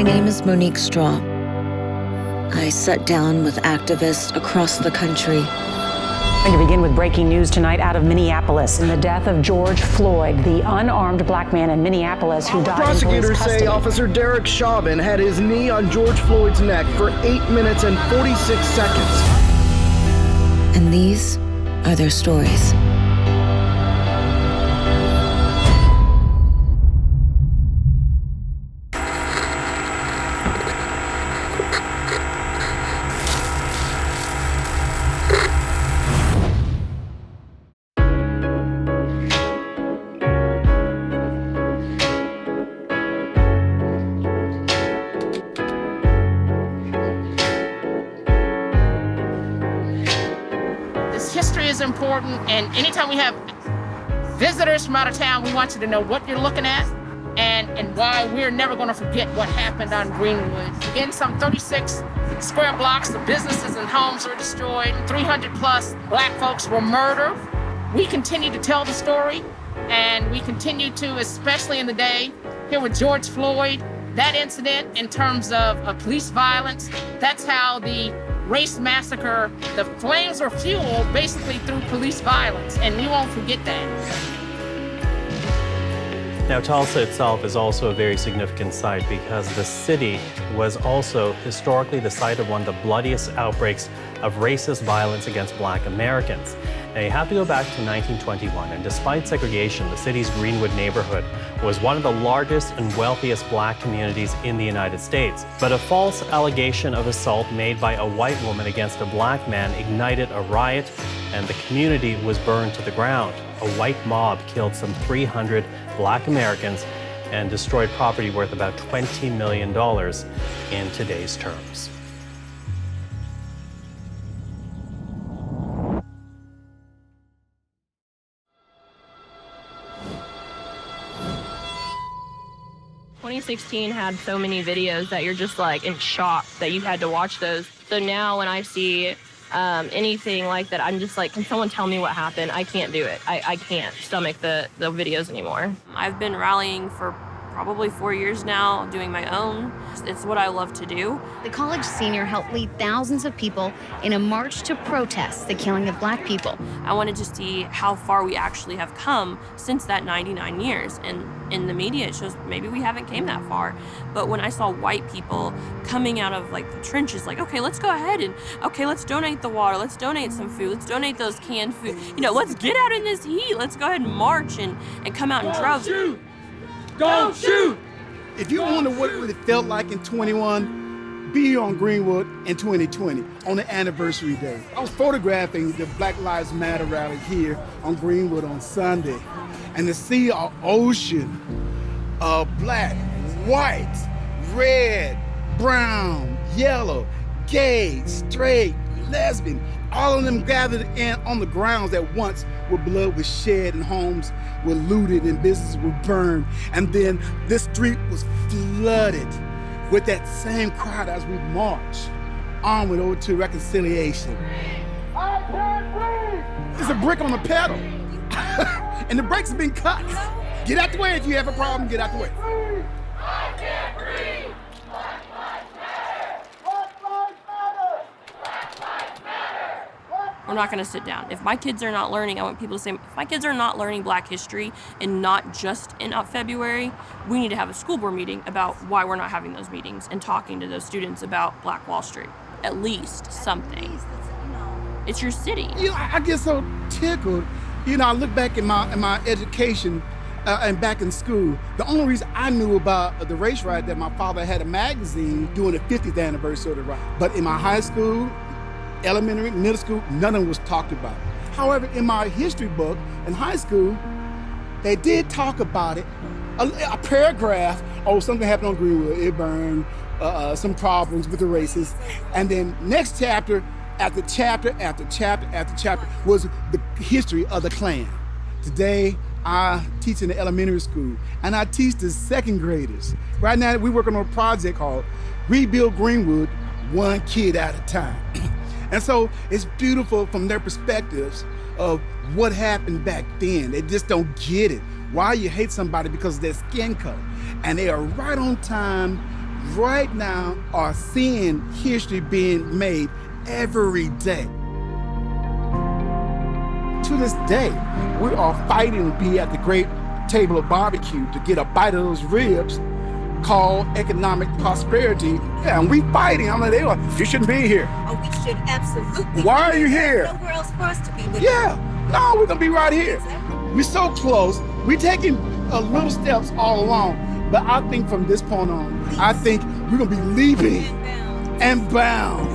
My name is Monique Straw. I sat down with activists across the country. We're going to begin with breaking news tonight out of Minneapolis in the death of George Floyd, the unarmed black man in Minneapolis who died in police Prosecutors custody. say Officer Derek Chauvin had his knee on George Floyd's neck for 8 minutes and 46 seconds. And these are their stories. History is important, and anytime we have visitors from out of town, we want you to know what you're looking at and why we're never going to forget what happened on Greenwood. Again, some 36 square blocks of businesses and homes were destroyed, 300 plus black folks were murdered. We continue to tell the story, and we continue to, especially in the day here with George Floyd, that incident in terms of police violence, that's how the race massacre, the flames were fueled basically through police violence, and we won't forget that. Now, Tulsa itself is also a very significant site because the city was also historically the site of one of the bloodiest outbreaks of racist violence against black Americans. Now, you have to go back to 1921, and despite segregation, the city's Greenwood neighborhood was one of the largest and wealthiest black communities in the United States. But a false allegation of assault made by a white woman against a black man ignited a riot, and the community was burned to the ground. A white mob killed some 300 black Americans and destroyed property worth about $20 million in today's terms. In 2016 had so many videos that you're just like in shock that you had to watch those. So now when I see anything like that, I'm just like, can someone tell me what happened? I can't do it. I can't stomach the videos anymore. I've been rallying for probably 4 years now, doing my own. It's what I love to do. The college senior helped lead thousands of people in a march to protest the killing of black people. I wanted to see how far we actually have come since that 99 years. And in the media, it shows maybe we haven't came that far. But when I saw white people coming out of like the trenches, like, okay, let's go ahead and, okay, let's donate the water, let's donate some food, let's donate those canned food. You know, let's get out in this heat. Let's go ahead and march and come out in droves. Don't shoot! If you wonder what it really felt like in 21, be here on Greenwood in 2020 on the anniversary day. I was photographing the Black Lives Matter rally here on Greenwood on Sunday, and to see an ocean of black, white, red, brown, yellow, gay, straight, lesbian, all of them gathered in on the grounds that once where blood was shed and homes were looted and businesses were burned. And then this street was flooded with that same crowd as we marched onward over to reconciliation. I can't breathe! It's a brick on the pedal. And the brakes have been cut. Get out the way if you have a problem, get out the way. I can't breathe! Black lives matter! Black lives matter! Black lives matter! We're not gonna sit down. If my kids are not learning, I want people to say, if my kids are not learning Black history and not just in February, we need to have a school board meeting about why we're not having those meetings and talking to those students about Black Wall Street. At least something. It's your city. You know, I get so tickled. You know, I look back in my education and back in school. The only reason I knew about the race riot that my father had a magazine doing the 50th anniversary of the riot. But in my high school, elementary, middle school, none of them was talked about. However, in my history book in high school, they did talk about it. A paragraph, oh, something happened on Greenwood, it burned, some problems with the racists. And then next chapter, after chapter, after chapter, after chapter, was the history of the Klan. Today, I teach in the elementary school, and I teach the second graders. Right now, we're working on a project called Rebuild Greenwood, One Kid at a Time. And so it's beautiful from their perspectives of what happened back then. They just don't get it. Why you hate somebody because of their skin color. And they are right on time, right now are seeing history being made every day. To this day, we are fighting to be at the great table of barbecue to get a bite of those ribs called economic prosperity. Yeah, and we fighting. I'm like, you shouldn't be here. Oh, we should absolutely. Why are you here? There's nowhere else for us to be with. Yeah, no, we're gonna be right here. We're so close. We're taking little steps all along. But I think from this point on, I think we're gonna be leaping and bound.